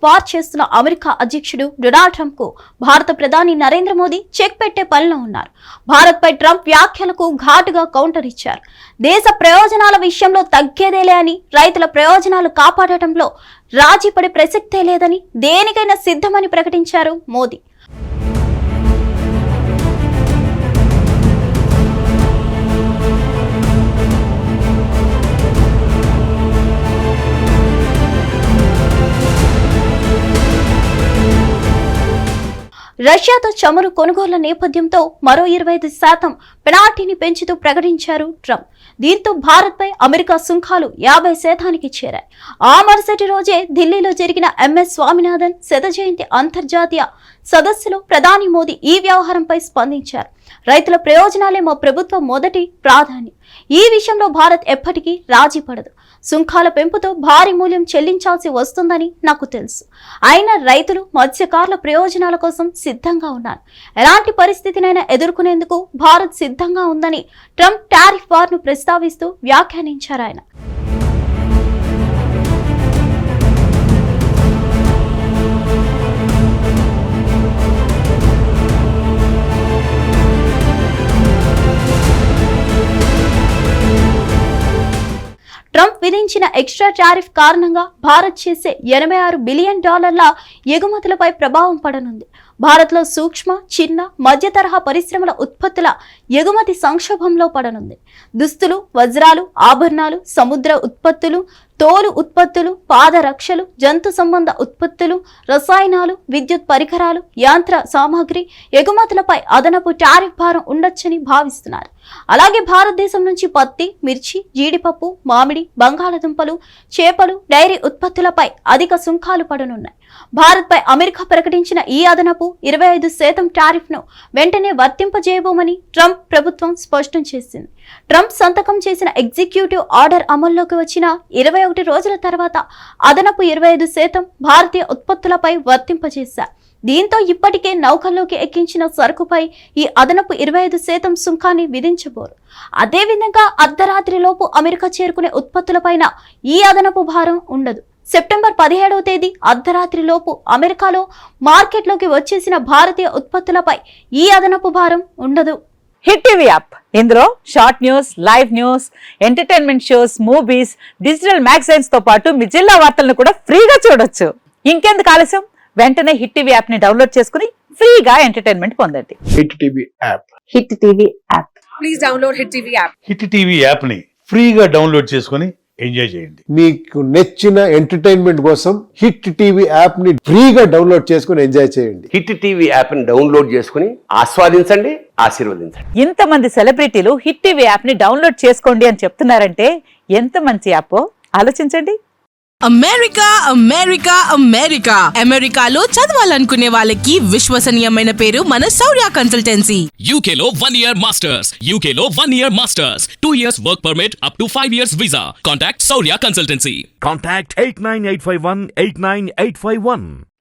War చేస్తున్న America అధ్యక్షుడు Donald Trump కు భారత ప్రధాని నరేంద్ర మోదీ చెక్ పెట్టే పనిలో ఉన్నారు. భారత్ పై ట్రంప్ వ్యాఖ్యలకు ఘాటుగా కౌంటర్ ఇచ్చారు. దేశ ప్రయోజనాల విషయంలో తగ్గేదేలే అని, రైతుల ప్రయోజనాలు కాపాడటంలో రాజీ పడే ప్రసక్తే లేదని, దేనికైనా సిద్ధమని ప్రకటించారు మోదీ. రష్యాతో చమురు కొనుగోళ్ల నేపథ్యంతో మరో 25% పెనాల్టీని పెంచుతూ ప్రకటించారు ట్రంప్. దీంతో భారత్పై అమెరికా సుంకాలు 50% చేరాయి. ఆ మరుసటి రోజే ఢిల్లీలో జరిగిన ఎంఎస్ స్వామినాథన్ శత జయంతి అంతర్జాతీయ సదస్సులో ప్రధాని మోదీ ఈ వ్యవహారంపై స్పందించారు. రైతుల ప్రయోజనాలే మా ప్రభుత్వం మొదటి ప్రాధాన్యం. ఈ విషయంలో భారత్ ఎప్పటికీ రాజీ పడదు. సుంకాల పెంపుతో భారీ మూల్యం చెల్లించాల్సి వస్తుందని నాకు తెలుసు. అయినా రైతులు, మత్స్యకారుల ప్రయోజనాల కోసం సిద్ధంగా ఉన్నారు. ఎలాంటి పరిస్థితినైనా ఎదుర్కొనేందుకు భారత్ సిద్ధంగా ఉందని ట్రంప్ టారిఫ్ వార్ను ప్రస్తావిస్తూ వ్యాఖ్యానించారు. ఆయన ట్రంప్ విధించిన ఎక్స్ట్రా టారిఫ్ కారణంగా భారత్ చేసే $86 బిలియన్ ఎగుమతులపై ప్రభావం పడనుంది. భారత్లో సూక్ష్మ, చిన్న, మధ్య తరహా పరిశ్రమల ఉత్పత్తుల ఎగుమతి సంక్షోభంలో పడనుంది. దుస్తులు, వజ్రాలు, ఆభరణాలు, సముద్ర ఉత్పత్తులు, తోలు ఉత్పత్తులు, పాదరక్షలు, జంతు సంబంధ ఉత్పత్తులు, రసాయనాలు, విద్యుత్ పరికరాలు, యంత్ర సామాగ్రి ఎగుమతులపై అదనపు టారిఫ్ భారం ఉండొచ్చని భావిస్తున్నారు. అలాగే భారతదేశం నుంచి పత్తి, మిర్చి, జీడిపప్పు, మామిడి, బంగాళదుంపలు, చేపలు, డైరీ ఉత్పత్తులపై అధిక సుంకాలు పడనున్నాయి. భారత్పై అమెరికా ప్రకటించిన ఈ అదనపు 25% టారిఫ్ ను వెంటనే వర్తింపజేయబోమని ట్రంప్ ప్రభుత్వం స్పష్టం చేసింది. ట్రంప్ సంతకం చేసిన ఎగ్జిక్యూటివ్ ఆర్డర్ అమల్లోకి వచ్చిన 21 రోజుల తర్వాత అదనపు 25% భారతీయ ఉత్పత్తులపై వర్తింపజేశారు. దీంతో ఇప్పటికే నౌకల్లోకి ఎక్కించిన సరుకుపై ఈ అదనపు 25% సుంకాన్ని విధించబోరు. అదేవిధంగా అర్ధరాత్రిలోపు అమెరికా చేరుకునే ఉత్పత్తులపైన ఈ అదనపు భారం ఉండదు. సెప్టెంబర్ 17వ తేదీ అర్ధరాత్రిలోపు అమెరికాలో మార్కెట్లోకి వచ్చేసిన భారతీయ ఉత్పత్తులపై ఈ అదనపు భారం ఉండదు. హిట్ టీవీ యాప్, ఇందులో short news, live news, entertainment shows, movies, digital magazines తో పాటు మీ జిల్లా వార్తలను కూడా ఫ్రీగా చూడొచ్చు. ఇంకెందుకు ఆలస్యం, వెంటనే హిట్ టీవీ యాప్ ని డౌన్లోడ్ చేసుకుని ఫ్రీగా ఎంటర్టైన్మెంట్ పొందండి. Hit TV app. Hit TV app. Please download hit TV app. Hit TV app ని ఫ్రీగా డౌన్లోడ్ చేసుకుని ఎంజాయ్ చేయండి. మీకు నచ్చిన ఎంటర్టైన్మెంట్ కోసం హిట్ టీవీ యాప్ ని ఫ్రీగా డౌన్లోడ్ చేసుకుని ఎంజాయ్ చేయండి. హిట్ టీవీ యాప్ ని డౌన్లోడ్ చేసుకుని ఆస్వాదించండి, ఆశీర్వదించండి. ఇంతమంది సెలబ్రిటీలు హిట్ టీవీ యాప్ ని డౌన్లోడ్ చేసుకోండి అని చెప్తున్నారంటే ఎంత మంచి యాప్ ఆలోచించండి. అమెరికా అమెరికా అమెరికా అమెరికాలో చదవాలనుకునే వాళ్ళకి విశ్వసనీయమైన పేరు మన శౌర్య కన్సల్టెన్సీ. UK లో 1 year masters, UK లో 1 year masters, 2 years work permit up to 5 years visa. Contact Saurya Consultancy. Contact 89851 89851.